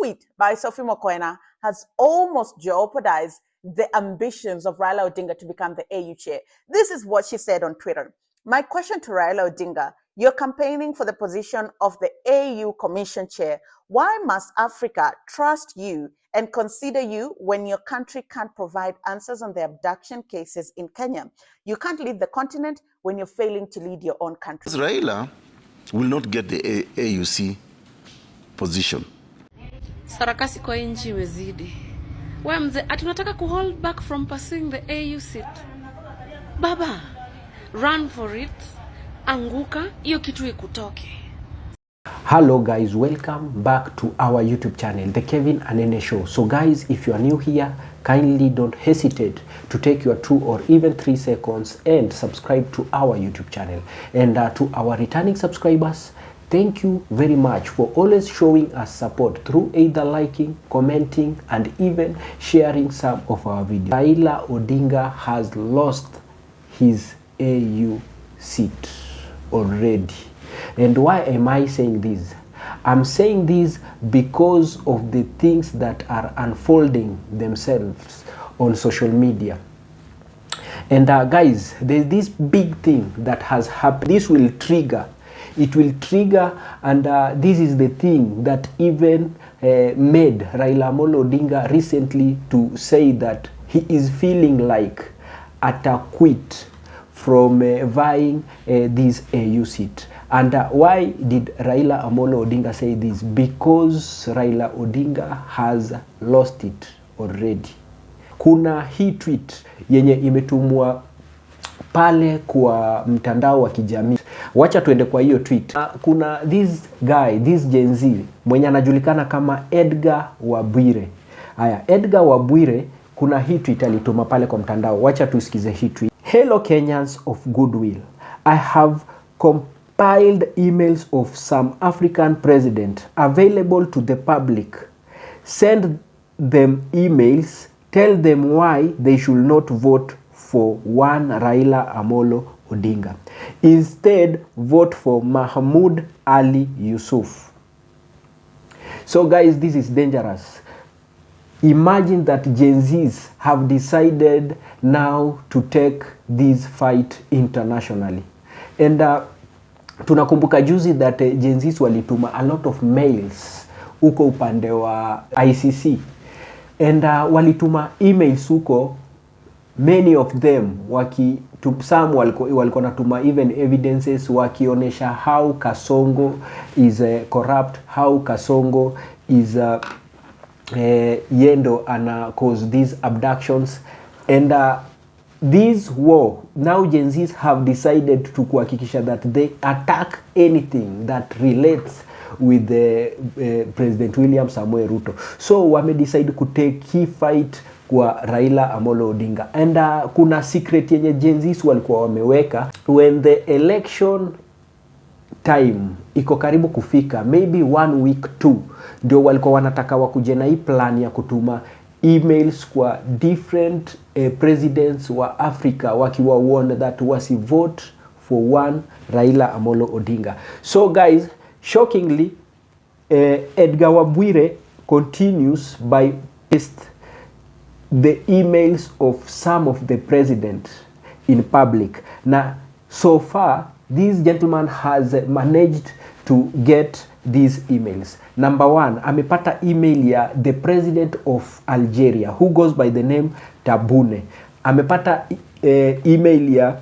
tweet by Sophie Mokoena has almost jeopardized the ambitions of Raila Odinga to become the AU chair. This is what she said on Twitter. My question to Raila Odinga: you're campaigning for the position of the AU Commission chair. Why must Africa trust you and consider you when your country can't provide answers on the abduction cases in Kenya? You can't lead the continent when you're failing to lead your own country. Raila will not get the AUC position. Sarakasi kwa nchi imezidi. Wewe mzee, atunataka ku hold back from pursuing the AU seat. Baba, run for it. Anguka, hiyo kitu ikutoke. Hello guys, welcome back to our YouTube channel, The Kevin Anene Show. So guys, if you are new here, kindly don't hesitate to take your 2 or even 3 seconds and subscribe to our YouTube channel. And to our returning subscribers, thank you very much for always showing us support through either liking, commenting, and even sharing some of our videos. Raila Odinga has lost his AU seat already. And why am I saying this? I'm saying this because of the things that are unfolding themselves on social media. And guys, there's this big thing that has happened. This will trigger. It will trigger, and this is the thing that even made Raila Amolo Odinga recently to say that he is feeling like quit from vying this AU seat. And why did Raila Amolo Odinga say this? Because Raila Odinga has lost it already. Kuna hii tweet yenye imetumwa pale kwa mtandao wa kijamii. Wacha tuende kwa hiyo tweet. Kuna this guy, this Gen Z, mwenye anajulikana kama Edgar Wabwire. Haya, Edgar Wabwire, kuna hii tweet alituma pale kwa mtandao. Wacha tusikize hii tweet. Hello Kenyans of goodwill. I have compiled emails of some African president available to the public. Send them emails, tell them why they should not vote for one Raila Amolo Odinga. Instead, vote for Mahmoud Ali Yusuf. So guys, this is dangerous. Imagine that Gen Zs have decided now to take this fight internationally. And tunakumbuka juzi that Gen Zs walituma a lot of mails uko upande wa ICC. And walituma emails uko, many of them some walikuwa natuma even evidences wakionesha how Kasongo is corrupt, how Kasongo is yendo and cause these abductions. And this war, now Gen Zs have decided to kuhakikisha that they attack anything that relates with President William Samoei Ruto. So wame decide to take key fight kwa Raila Amolo Odinga. And kuna secret yenye Gen Zs walikuwa wameweka. When the election time iko karibu kufika, maybe 1 week 2, ndio walikuwa wanataka wakuje na hii plan ya kutuma emails kwa different presidents wa Africa wakiwa warn that wasi vote for one Raila Amolo Odinga. So guys, shockingly, Edgar Wabwire continues by paste the emails of some of the presidents in public. Now, so far, this gentleman has managed to get these emails. Number 1, amepata email ya the president of Algeria, who goes by the name Tabune. Amepata email ya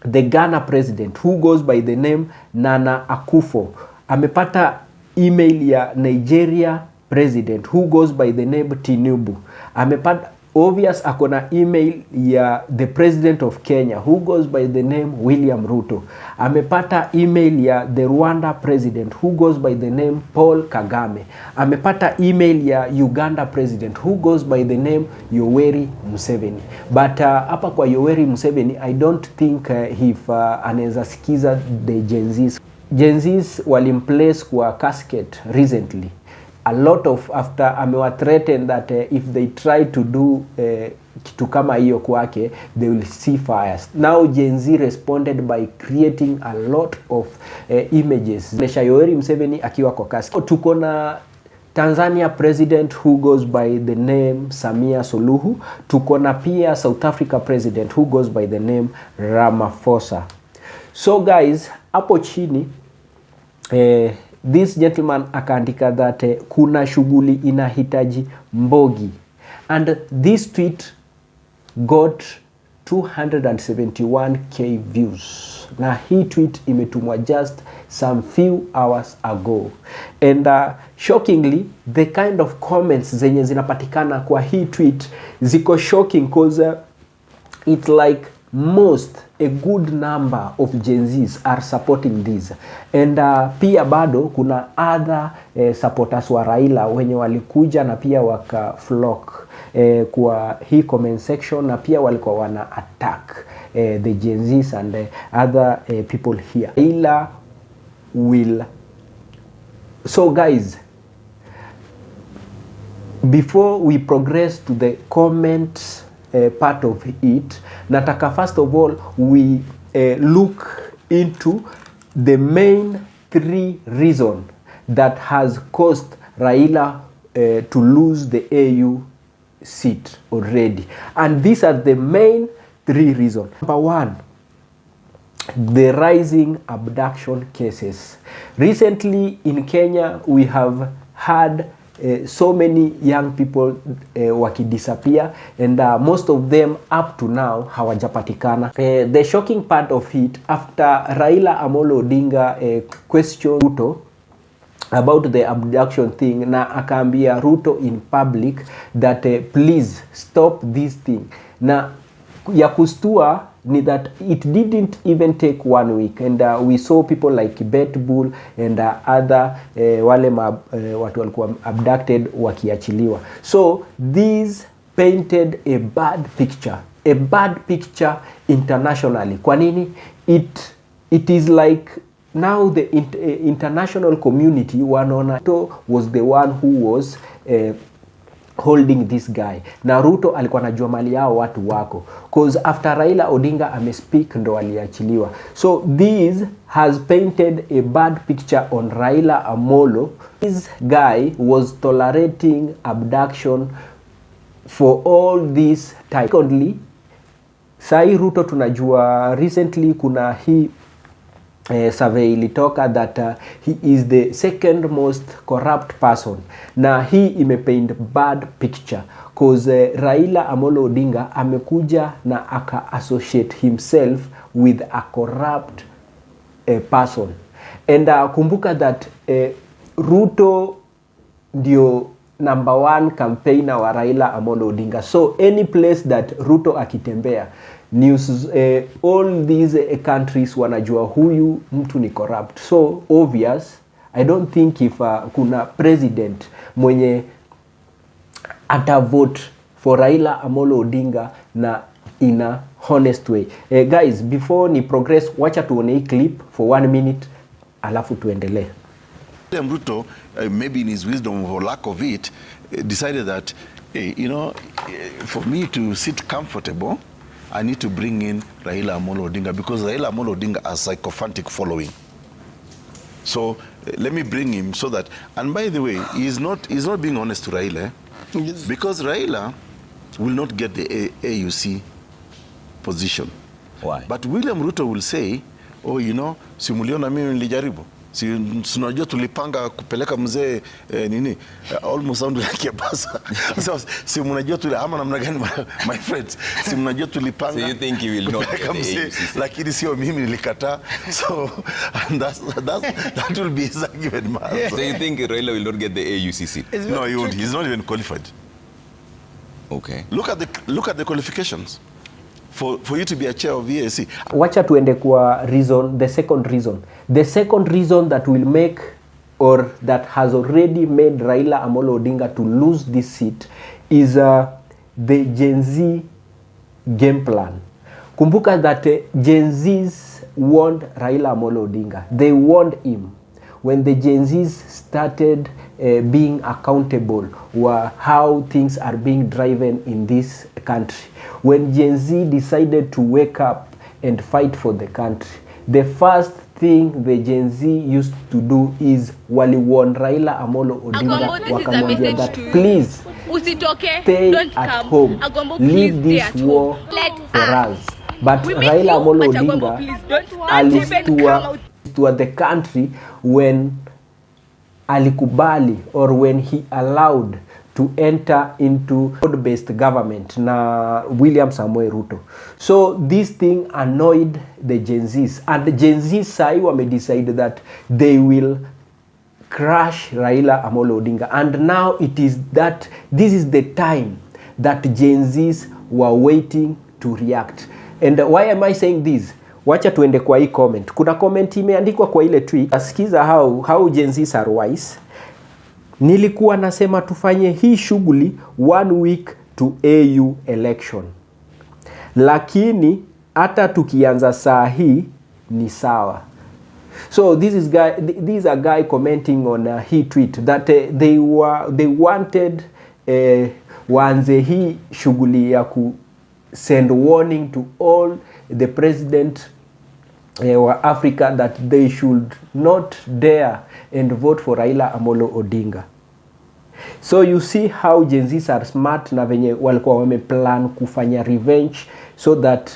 the Ghana president, who goes by the name Nana Akufo. Amepata email ya Nigeria president, who goes by the name Tinubu. Amepata obvious akona email ya the president of Kenya, who goes by the name William Ruto. Amepata email ya the Rwanda president, who goes by the name Paul Kagame. Amepata email ya Uganda president, who goes by the name Yoweri Museveni. But hapa kwa Yoweri Museveni, I don't think if anaweza sikiza the Gen Zs. Gen Zs walimplace kwa casket recently. A lot of after amewa threatened that if they try to do kitu kama hiyo kwake, they will see fires. Now Gen Z responded by creating a lot of images. Nesha Yoweri Museveni akiwa kwa casket. Tuko na Tanzania president who goes by the name Samia Suluhu. Tuko na pia South Africa president who goes by the name Ramaphosa. So guys, hapo chini this gentleman akaandika that kuna shughuli inahitaji mbogi, and this tweet got 271k views. Na hii tweet imetumwa just some few hours ago, and shockingly the kind of comments zenye zinapatikana kwa hii tweet ziko shocking, cause it's like a good number of Gen Zs are supporting this, and pia bado kuna other supporters wa Raila wenye walikuja na pia waka flock kwa hii comment section, na pia walikuwa wana attack the Gen Zs and other people here. Raila will. So guys, before we progress to the comments part of it, nataka first of all we look into the main 3 reasons that has caused Raila to lose the AU seat already, and these are the main 3 reasons. Number 1, the rising abduction cases. Recently in Kenya we have had so many young people disappear, and most of them up to now hawajapatikana. The shocking part of it, after Raila Amolo Odinga questioned Ruto about the abduction thing, na akaambia Ruto in public that please stop this thing. Na ya kustua ni that it didn't even take 1 week, and we saw people like Betbull and other wale watu walikuwa abducted wakiachiliwa. So these painted a bad picture internationally. Kwa nini? It is like now the international community wanaona Ruto was the one who was holding this guy. Na Ruto alikuwa anajua mali yao watu wako, cause after Raila Odinga amespeak ndo aliachiliwa. So this has painted a bad picture on Raila Amolo. This guy was tolerating abduction for all this time. Secondly, sai Ruto tunajua recently kuna hii survey ilitoka that he is the second most corrupt person, na hii imepaint bad picture cause Raila Amolo Odinga amekuja na aka associate himself with a corrupt person, and kumbuka that Ruto ndio number 1 campaigner wa Raila Amolo Odinga. So any place that Ruto akitembea, news all these countries wanajua huyu mtu ni corrupt. So obvious, I don't think if kuna president mwenye atavote for Raila Amolo Odinga na in a honest way. Guys, before ni progress, wacha tuone hii clip for 1 minute alafu tuendelee. Ruto, maybe in his wisdom or lack of it, decided that, you know, for me to sit comfortable, I need to bring in Raila Amolo Odinga, because Raila Amolo Odinga has sycophantic following. So let me bring him so that, and by the way, he's not being honest to Raila, yes, because Raila will not get the AUC position. Why? But William Ruto will say, oh, you know, simuliona mimi nilijaribu. Si unajua tulipanga kupeleka mzee nini almost sound like a basa. So si mnajua ama namna gani my friends, si mnajua tulipanga. So you think he will not get the AUC? Lakini sio mimi nilikata. So and that will be his argument, man. Yeah. So you think Raila will not get the AUC seat? No, he won't. He's not even qualified. Okay. Look at the qualifications for you to be a chair of VAC. Wacha tuende kwa reason, the second reason. The second reason that will make, or that has already made Raila Amolo Odinga to lose this seat is the Gen Z game plan. Kumbuka that Gen Zs want Raila Amolo Odinga. They want him. When the Gen Zs started being accountable for how things are being driven in this country, when Gen Z decided to wake up and fight for the country, the first thing the Gen Z used to do is waliwon Raila Amolo Odinga wakamwambia that please stay at home, leave this war for us. But Raila Amolo Odinga alistua the country when alikubali or when he allowed to enter into broad-based government na William Samoei Ruto. So this thing annoyed the Gen Zs, and the Gen Zs sai wame decide that they will crush Raila Amolo Odinga, and now it is that this is the time that Gen Zs were waiting to react. And why am I saying this? Wacha tuende kwa hii comment. Kuna comment imeandikwa kwa ile tweet. Asikiza how Gen Zs are wise. Nilikuwa nasema tufanye hii shughuli 1 week to AU election. Lakini hata tukianza saa hii ni sawa. So this is a guy commenting on he tweet that they wanted waanze hii shughuli ya ku send warning to all the president wa Africa that they should not dare and vote for Raila Amolo Odinga. So you see how Gen Zs are smart na venye walikuwa wameplan kufanya revenge so that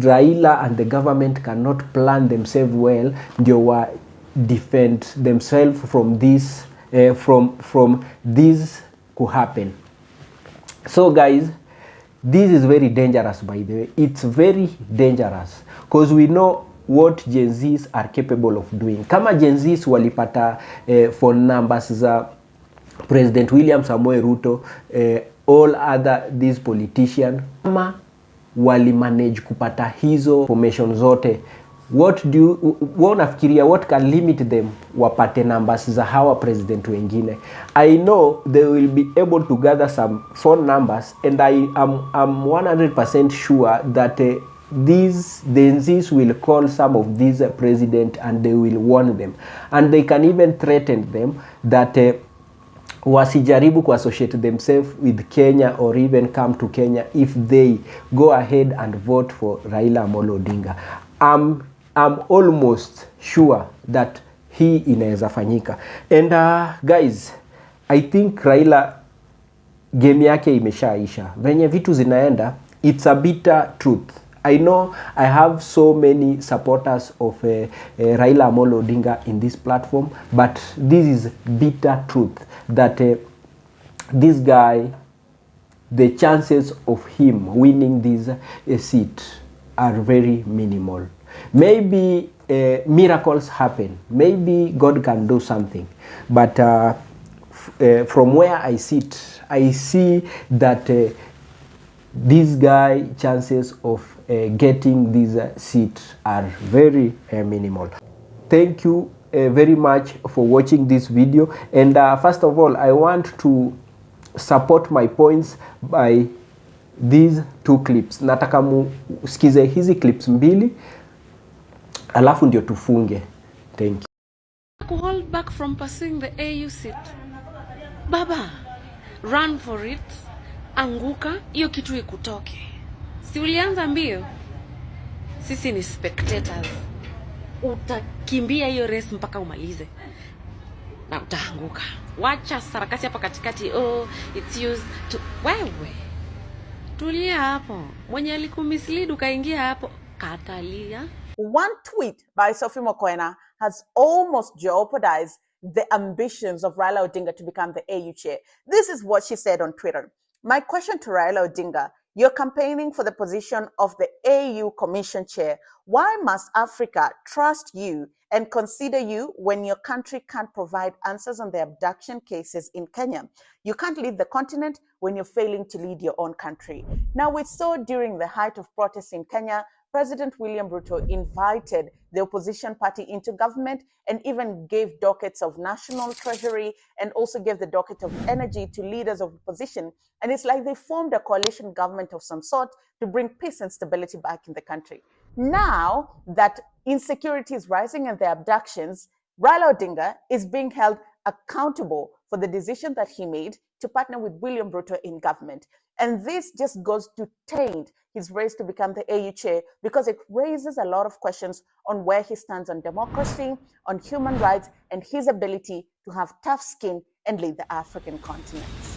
Raila and the government cannot plan themselves well, ndio wa defend themselves from this from this could happen. So guys, this is very dangerous, by the way. It's very dangerous because we know what Gen Zs are capable of doing. Kama Gen Zs walipata phone numbers za President William Samoei Ruto, all other these politicians, kama wali manage kupata hizo information zote, unafikiria what can limit them wapate numbers za hawa president wengine? I know they will be able to gather some phone numbers, and I'm 100% sure that these Gen Zs will call some of these president and they will warn them, and they can even threaten them that wasijaribu ku associate themselves with Kenya or even come to Kenya if they go ahead and vote for Raila Amolo Odinga. I'm almost sure that hii inaweza fanyika. And guys, I think Raila game yake imeshaisha. Venye vitu zinaenda, it's a bitter truth. I know I have so many supporters of Raila Amolo Odinga in this platform, but this is bitter truth that this guy, the chances of him winning this seat are very minimal. Maybe miracles happen. Maybe God can do something. But from where I sit, I see that this guy chances of getting this seat are very minimal. Thank you very much for watching this video. And first of all, I want to support my points by these 2 clips. Nataka musikize hizi clips mbili, alafu ndio tufunge. Thank you. Hold back from pursuing the AU seat. Baba, run for it. Anguka, hiyo kitu ikutoke. Si ulianza mbio? Sisi ni spectators. Utakimbia hiyo race mpaka umalize. Na utaanguka. Wacha sarakasi hapa katikati. Oh, it's used to... Wewe. Tulia hapo. Mwenye alikumislead ukaingia hapo. Katalia. One tweet by Sophie Mokoena has almost jeopardized the ambitions of Raila Odinga to become the AU chair. This is what she said on Twitter. My question to Raila Odinga: you're campaigning for the position of the AU Commission chair. Why must Africa trust you and consider you when your country can't provide answers on the abduction cases in Kenya? You can't lead the continent when you're failing to lead your own country. Now, we saw during the height of protests in Kenya, President William Ruto invited the opposition party into government and even gave dockets of national treasury and also gave the docket of energy to leaders of opposition. And it's like they formed a coalition government of some sort to bring peace and stability back in the country. Now that insecurity is rising and the abductions, Raila Odinga is being held accountable for the decision that he made to partner with William Ruto in government. And this just goes to taint his race to become the AU chair because it raises a lot of questions on where he stands on democracy, on human rights, and his ability to have tough skin and lead the African continent.